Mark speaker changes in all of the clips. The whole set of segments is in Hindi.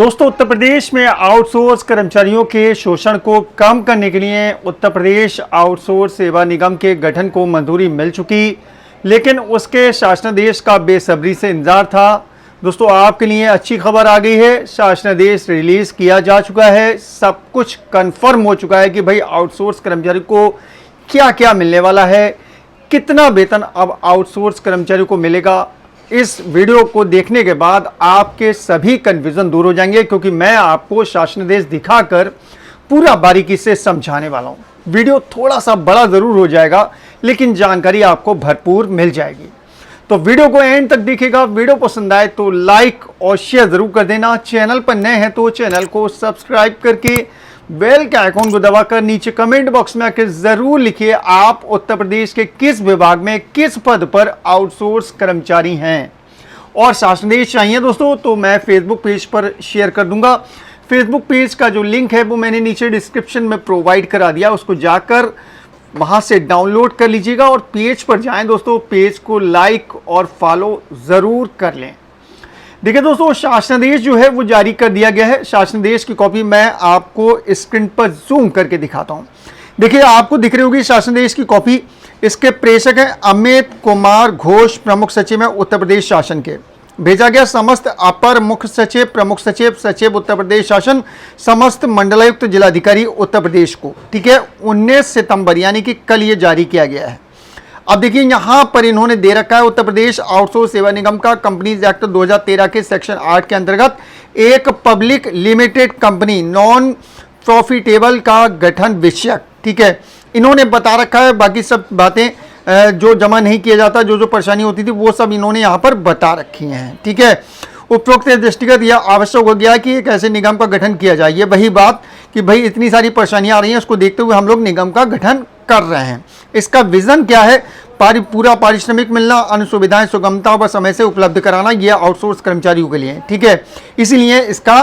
Speaker 1: दोस्तों, उत्तर प्रदेश में आउटसोर्स कर्मचारियों के शोषण को कम करने के लिए उत्तर प्रदेश आउटसोर्स सेवा निगम के गठन को मंजूरी मिल चुकी, लेकिन उसके शासनादेश का बेसब्री से इंतजार था। दोस्तों, आपके लिए अच्छी खबर आ गई है। शासनादेश रिलीज किया जा चुका है, सब कुछ कंफर्म हो चुका है कि भाई आउटसोर्स कर्मचारी को क्या क्या मिलने वाला है, कितना वेतन अब आउटसोर्स कर्मचारी को मिलेगा। इस वीडियो को देखने के बाद आपके सभी कन्फ्यूजन दूर हो जाएंगे, क्योंकि मैं आपको शासनादेश दिखाकर पूरा बारीकी से समझाने वाला हूं। वीडियो थोड़ा सा बड़ा जरूर हो जाएगा, लेकिन जानकारी आपको भरपूर मिल जाएगी। तो वीडियो को एंड तक देखिएगा। वीडियो पसंद आए तो लाइक और शेयर जरूर कर देना। चैनल पर नए हैं तो चैनल को सब्सक्राइब करके बेल के आइकॉन को दबाकर नीचे कमेंट बॉक्स में आकर जरूर लिखिए आप उत्तर प्रदेश के किस विभाग में किस पद पर आउटसोर्स कर्मचारी हैं। और शासनादेश चाहिए दोस्तों तो मैं फेसबुक पेज पर शेयर कर दूंगा। फेसबुक पेज का जो लिंक है वो मैंने नीचे डिस्क्रिप्शन में प्रोवाइड करा दिया, उसको जाकर वहां से डाउनलोड कर लीजिएगा और पेज पर जाएं दोस्तों। पेज को लाइक और फॉलो जरूर कर लें। देखिए दोस्तों, शासनादेश जो है वो जारी कर दिया गया है। शासनादेश की कॉपी मैं आपको स्क्रीन पर जूम करके दिखाता हूं। देखिए, आपको दिख रही होगी शासनादेश की कॉपी। इसके प्रेषक हैं अमित कुमार घोष, प्रमुख सचिव है उत्तर प्रदेश शासन के। भेजा गया समस्त अपर मुख्य सचिव, प्रमुख सचिव, सचिव उत्तर प्रदेश शासन, समस्त मंडलायुक्त जिलाधिकारी उत्तर प्रदेश को। ठीक है, 19 सितंबर यानी कि कल ये जारी किया गया है। अब देखिए, यहां पर इन्होंने दे रखा है उत्तर प्रदेश आउटसोर्स सेवा निगम का कंपनीज एक्ट 2013 के सेक्शन 8 के अंतर्गत एक public limited company non profitable का गठन विषयक। ठीक है, इन्होंने बता रखा है। बाकी सब बातें जो जमा नहीं किया जाता, जो परेशानी होती थी, वो सब इन्होंने यहां पर बता रखी हैं। ठीक है, उपरोक्त दृष्टिगत यह आवश्यक हो गया कि एक ऐसे निगम का गठन किया जाए। ये वही बात कि भाई इतनी सारी परेशानियां आ रही हैं, उसको देखते हुए हम लोग निगम का गठन कर रहे हैं। इसका विजन क्या है? पूरा पारिश्रमिक मिलना, अन्य सुविधाएं सुगमता व समय से उपलब्ध कराना, यह आउटसोर्स कर्मचारियों के लिए। ठीक है, इसीलिए इसका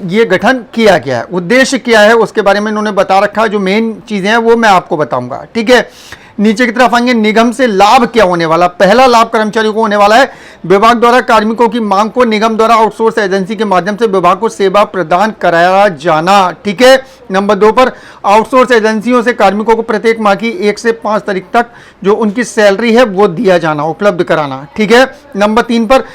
Speaker 1: ये गठन किया गया है। उद्देश्य क्या है उसके बारे में इन्होंने बता रखा है। जो मेन चीजें हैं वो मैं आपको बताऊंगा। ठीक है, नीचे की तरफ आएंगे। निगम से लाभ क्या होने वाला? पहला लाभ कर्मचारियों को होने वाला है, विभाग द्वारा कार्मिकों की मांग को निगम द्वारा आउटसोर्स एजेंसी के माध्यम से विभाग को सेवा प्रदान कराया जाना। ठीक है, नंबर 2 पर आउटसोर्स एजेंसियों से कार्मिकों को प्रत्येक माह की 1 से 5 तारीख तक जो उनकी सैलरी है वो दिया जाना, उपलब्ध कराना। ठीक है, नंबर 3 पर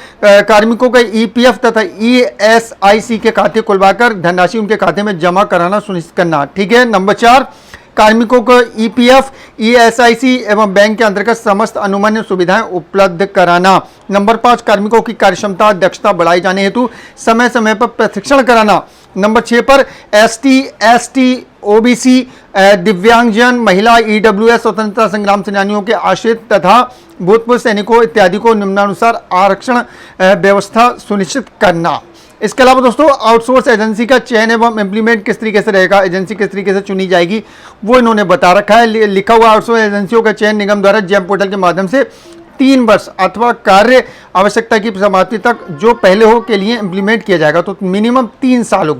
Speaker 1: कार्मिकों का ईपीएफ तथा ईएसआईसी के खाते खुलवाकर धनराशि उनके खाते में जमा कराना सुनिश्चित करना। ठीक है, नंबर 4 कार्मिकों को ईपीएफ, ईएसआईसी एवं बैंक के अंतर्गत समस्त अनुमन्य सुविधाएं उपलब्ध कराना। नंबर 5 कार्मिकों की कार्यक्षमता दक्षता बढ़ाए जाने हेतु समय समय पर प्रशिक्षण कराना। नंबर 6 पर एसटी, ओबीसी, दिव्यांगजन, महिला, ईडब्ल्यूएस, स्वतंत्रता संग्राम सेनानियों के आश्रित तथा भूतपूर्व सैनिकों इत्यादि को निम्नानुसार आरक्षण व्यवस्था सुनिश्चित करना। इसके अलावा दोस्तों, आउटसोर्स एजेंसी का चयन एवं इम्प्लीमेंट किस तरीके से रहेगा, एजेंसी किस तरीके से चुनी जाएगी, वो इन्होंने बता रखा है। लिखा हुआ आउटसोर्स एजेंसियों का चयन निगम द्वारा जेम पोर्टल के माध्यम से 3 वर्ष अथवा कार्य आवश्यकता की समाप्ति तक जो पहले हो के लिए इंप्लीमेंट किया जाएगा। तो मिनिमम 3 सालों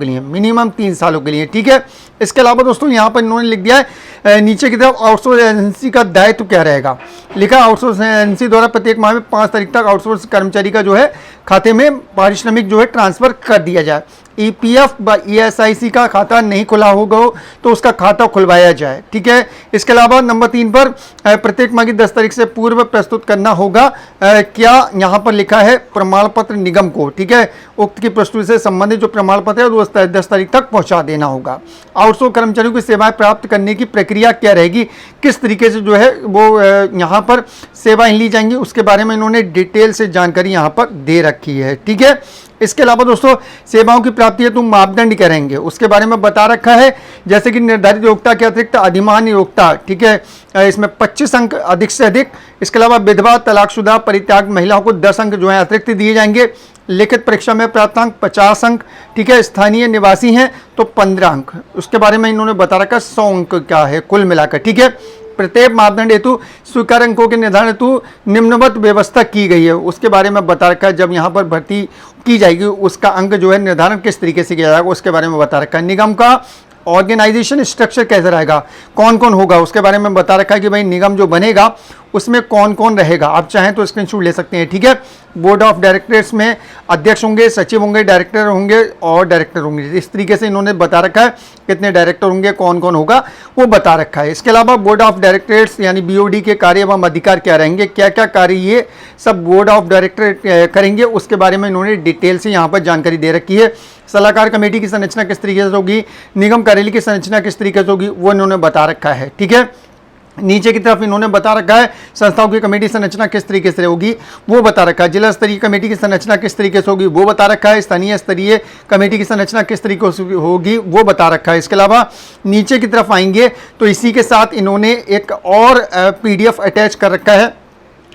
Speaker 1: के लिए। ठीक है, इसके अलावा दोस्तों यहाँ पर इन्होंने लिख दिया है नीचे की तरफ आउटसोर्स एजेंसी का दायित्व क्या रहेगा। लिखा, आउटसोर्स एजेंसी द्वारा प्रत्येक माह में 5 तारीख तक आउटसोर्स कर्मचारी का जो है खाते में पारिश्रमिक जो है ट्रांसफर कर दिया जाए। ईपीएफ व ईएसआईसी का खाता नहीं खुला होगा तो उसका खाता खुलवाया जाए। ठीक है, इसके अलावा नंबर 3 पर प्रत्येक माह की 10 तारीख से पूर्व प्रस्तुत करना होगा क्या यहाँ पर लिखा है प्रमाण पत्र निगम को। ठीक है, उक्त की प्रस्तुति से संबंधित जो प्रमाण पत्र है वो 10 तारीख तक पहुंचा देना होगा। आउटसोर्स कर्मचारियों की सेवाएं प्राप्त करने की प्रक्रिया क्या रहेगी, किस तरीके से जो है वो यहाँ पर सेवाएं ली जाएंगी, उसके बारे में इन्होंने डिटेल से जानकारी यहाँ पर दे रखी है। ठीक है, इसके अलावा दोस्तों, सेवाओं की प्राप्ति हेतु मापदंड क्या रहेंगे उसके बारे में बता रखा है। जैसे कि निर्धारित योग्यता के अतिरिक्त अधिमान योग्यता। ठीक है, इसमें 25 अंक अधिक से अधिक। इसके अलावा विधवा, तलाकशुदा, परित्याग महिलाओं को 10 अंक जो है अतिरिक्त दिए जाएंगे। लिखित परीक्षा में प्राप्त अंक 50 अंक। ठीक है, स्थानीय निवासी हैं तो 15 अंक। उसके बारे में इन्होंने बता रखा 100 अंक क्या है कुल मिलाकर। ठीक है, प्रत्येक मापदंड हेतु स्वीकार अंकों के निर्धारण हेतु निम्नवत व्यवस्था की गई है, उसके बारे में बता रखा है। जब यहाँ पर भर्ती की जाएगी उसका अंक जो है निर्धारण किस तरीके से किया जाएगा उसके बारे में बता रखा है। निगम का ऑर्गेनाइजेशन स्ट्रक्चर कैसा रहेगा, कौन कौन होगा, उसके बारे में बता रखा है कि भाई निगम जो बनेगा उसमें कौन कौन रहेगा, आप चाहें तो स्क्रीनशॉट ले सकते हैं। ठीक है, बोर्ड ऑफ डायरेक्टर्स में अध्यक्ष होंगे, सचिव होंगे, डायरेक्टर होंगे और डायरेक्टर होंगे। इस तरीके से इन्होंने बता रखा है कितने डायरेक्टर होंगे, कौन कौन होगा वो बता रखा है। इसके अलावा बोर्ड ऑफ डायरेक्टर्स यानी BOD के कार्य एवं अधिकार क्या रहेंगे, क्या क्या कार्य ये सब बोर्ड ऑफ डायरेक्टर करेंगे, उसके बारे में इन्होंने डिटेल से यहाँ पर जानकारी दे रखी है। सलाहकार कमेटी की संरचना किस तरीके से होगी, निगम कार्यालय की संरचना किस तरीके से होगी, वो इन्होंने बता रखा है। ठीक है, नीचे की तरफ इन्होंने बता रखा है संस्थाओं की कमेटी संरचना किस तरीके से होगी, वो बता रखा है। जिला स्तरीय कमेटी की संरचना किस तरीके से होगी, वो बता रखा है। स्थानीय स्तरीय कमेटी की संरचना किस तरीके से होगी, वो बता रखा है। इसके अलावा नीचे की तरफ आएंगे तो इसी के साथ इन्होंने एक और PDF अटैच कर रखा है।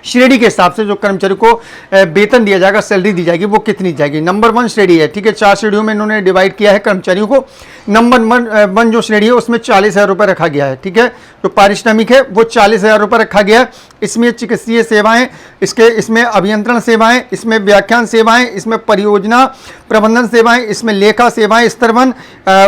Speaker 1: श्रेणी के हिसाब से जो कर्मचारी को वेतन दिया जाएगा, सैलरी दी जाएगी, वो कितनी जाएगी। नंबर 1 श्रेणी है। ठीक है, 4 श्रेणियों में इन्होंने डिवाइड किया है कर्मचारियों को। नंबर 1 जो श्रेणी है उसमें 40,000 रुपये रखा गया है। ठीक है, जो पारिश्रमिक है वो 40,000 रुपये रखा गया है। इसमें चिकित्सीय सेवाएं, इसमें अभियंत्रण सेवाएं, इसमें व्याख्यान सेवाएं, इसमें परियोजना प्रबंधन सेवाएं, इसमें लेखा सेवाएं स्तर 1,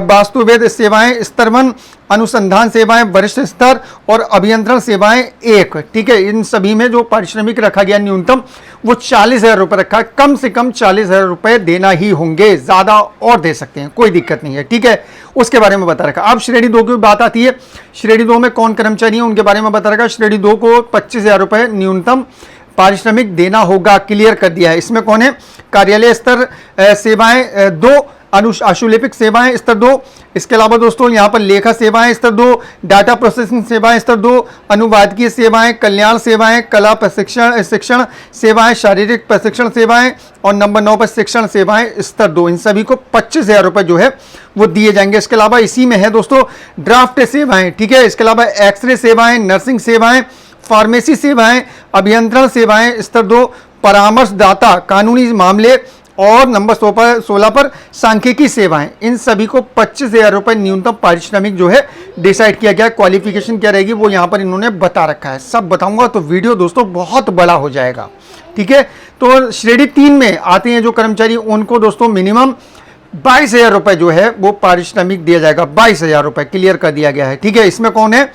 Speaker 1: वास्तुवेद सेवाएं स्तर 1, अनुसंधान सेवाएं वरिष्ठ स्तर और अभियंत्रण सेवाएं 1। ठीक है, इन सभी में जो पारिश्रमिक रखा गया न्यूनतम वो 40,000 रुपये रखा है। कम से कम 40,000 रुपये देना ही होंगे, ज़्यादा और दे सकते हैं, कोई दिक्कत नहीं है। ठीक है, उसके बारे में बता रखा। अब श्रेणी 2 की बात आती है। श्रेणी 2 में कौन कर्मचारी हैं उनके बारे में बता रखा। श्रेणी 2 को 25,000 रुपये न्यूनतम पारिश्रमिक देना होगा, क्लियर कर दिया है। इसमें कौन है, कार्यालय स्तर सेवाएं 2, आशुलिपिक सेवाएं स्तर 2। इसके अलावा दोस्तों यहाँ पर लेखा सेवाएं स्तर 2, डाटा प्रोसेसिंग सेवाएं स्तर 2, अनुवादकीय सेवाएं, कल्याण सेवाएं, कला प्रशिक्षण शिक्षण सेवाएं, शारीरिक प्रशिक्षण सेवाएं और नंबर 9 पर शिक्षण सेवाएं स्तर 2। इन सभी को 25,000 रुपये जो है वो दिए जाएंगे। इसके अलावा इसी में है दोस्तों ड्राफ्ट सेवाएं। ठीक है, इसके अलावा एक्सरे सेवाएं, नर्सिंग सेवाएं, फार्मेसी सेवाएं, अभियंत्रण सेवाएं स्तर 2, परामर्शदाता कानूनी मामले और नंबर 16 पर सांख्यिकी सेवाएं। इन सभी को 25,000 रुपये न्यूनतम पारिश्रमिक जो है डिसाइड किया गया। क्वालिफिकेशन क्या रहेगी वो यहाँ पर इन्होंने बता रखा है। सब बताऊंगा तो वीडियो दोस्तों बहुत बड़ा हो जाएगा। ठीक है, तो श्रेणी 3 में आते हैं जो कर्मचारी, उनको दोस्तों मिनिमम 22,000 रुपये जो है वो पारिश्रमिक दिया जाएगा। 22,000 रुपये क्लियर कर दिया गया है। ठीक है, इसमें कौन है,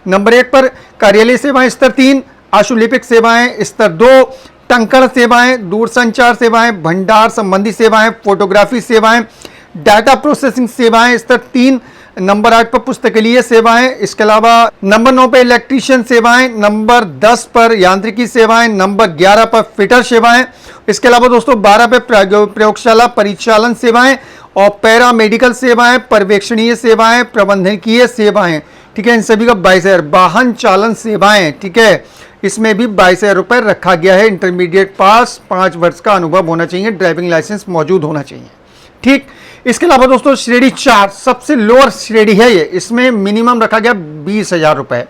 Speaker 1: नंबर 1 पर कार्यालय सेवाएं स्तर 3, आशुलिपिक सेवाएं स्तर 2, टंकण सेवाएं, दूरसंचार सेवाएं, भंडार संबंधी सेवाएं, फोटोग्राफी सेवाएं, डाटा प्रोसेसिंग सेवाएं स्तर 3, नंबर 8 पर पुस्तकालय सेवाएं। इसके अलावा नंबर 9 पर इलेक्ट्रीशियन सेवाएं, नंबर 10 पर यांत्रिकी सेवाएं, नंबर 11 पर फिटर सेवाएं। इसके अलावा दोस्तों 12 पे प्रयोगशाला परिचालन सेवाएं और पैरामेडिकल सेवाएं, पर्यवेक्षणीय सेवाएं, प्रबंधकीय सेवाएं। ठीक है, इन सभी का 22,000। वाहन चालन सेवाएं, ठीक है, इसमें भी 22,000 रुपये रखा गया है। इंटरमीडिएट पास, 5 वर्ष का अनुभव होना चाहिए, ड्राइविंग लाइसेंस मौजूद होना चाहिए। ठीक, इसके अलावा दोस्तों श्रेणी 4 सबसे लोअर श्रेणी है ये, इसमें मिनिमम रखा गया 20,000 रुपये।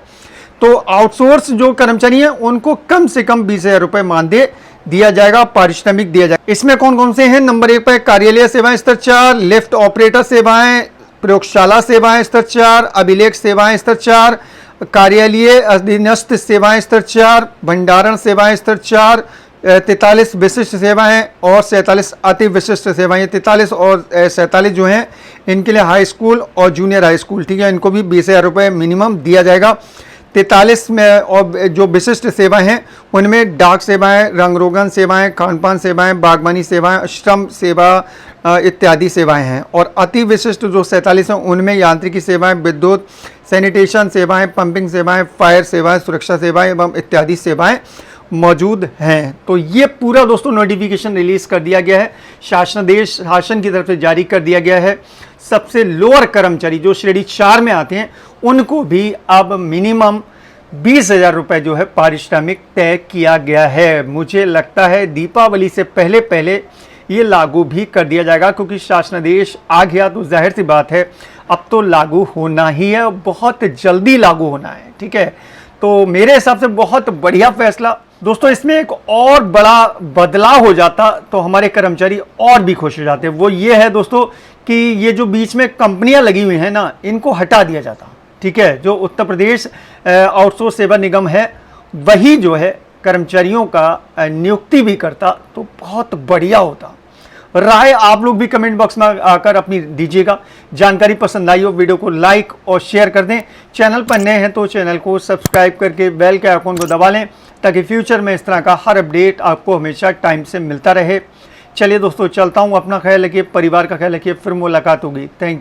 Speaker 1: तो आउटसोर्स जो कर्मचारी हैं उनको कम से कम 20,000 रुपये मानदेय दिया जाएगा, पारिश्रमिक दिया जाएगा। इसमें कौन कौन से हैं, नंबर 1 पर कार्यालय सेवाएं स्तर 4, लिफ्ट ऑपरेटर सेवाएं, प्रयोगशाला सेवाएं स्तर 4, अभिलेख सेवाएं स्तर 4, कार्यालय अधीनस्थ सेवाएं स्तर 4, भंडारण सेवाएं स्तर 4, 43 विशिष्ट सेवाएं और 47 अति विशिष्ट सेवाएं। 43 और 47 जो हैं इनके लिए हाई स्कूल और जूनियर हाई स्कूल। ठीक है, इनको भी 20,000 रुपये मिनिमम दिया जाएगा। 43 में और जो विशिष्ट सेवाएं हैं उनमें डाक सेवाएं, रंगरोगन सेवाएं, खानपान सेवाएं, बागवानी सेवाएं, श्रम सेवा इत्यादि सेवाएं हैं। और अति विशिष्ट जो 47 हैं उनमें यांत्रिकी सेवाएं, विद्युत, सैनिटेशन सेवाएं, पंपिंग सेवाएं, फायर सेवाएं, सुरक्षा सेवाएं एवं इत्यादि सेवाएं मौजूद हैं। तो ये पूरा दोस्तों नोटिफिकेशन रिलीज कर दिया गया है, शासनादेश शासन की तरफ से जारी कर दिया गया है। सबसे लोअर कर्मचारी जो श्रेणी 4 में आते हैं उनको भी अब मिनिमम 20,000 रुपये जो है पारिश्रमिक तय किया गया है। मुझे लगता है दीपावली से पहले पहले ये लागू भी कर दिया जाएगा, क्योंकि शासनादेश आ गया तो जाहिर सी बात है अब तो लागू होना ही है, बहुत जल्दी लागू होना है। ठीक है, तो मेरे हिसाब से बहुत बढ़िया फैसला दोस्तों। इसमें एक और बड़ा बदलाव हो जाता तो हमारे कर्मचारी और भी खुश हो जाते। वो ये है दोस्तों कि ये जो बीच में कंपनियां लगी हुई हैं ना, इनको हटा दिया जाता। ठीक है, जो उत्तर प्रदेश आउटसोर्स सेवा निगम है वही जो है कर्मचारियों का नियुक्ति भी करता तो बहुत बढ़िया होता। राय आप लोग भी कमेंट बॉक्स में आकर अपनी दीजिएगा। जानकारी पसंद आई हो वीडियो को लाइक और शेयर कर दें। चैनल पर नए हैं तो चैनल को सब्सक्राइब करके बेल के आइकॉन को दबा लें ताकि फ्यूचर में इस तरह का हर अपडेट आपको हमेशा टाइम से मिलता रहे। चलिए दोस्तों, चलता हूँ। अपना ख्याल रखिए, परिवार का ख्याल रखिए। फिर मुलाकात होगी। Thank you.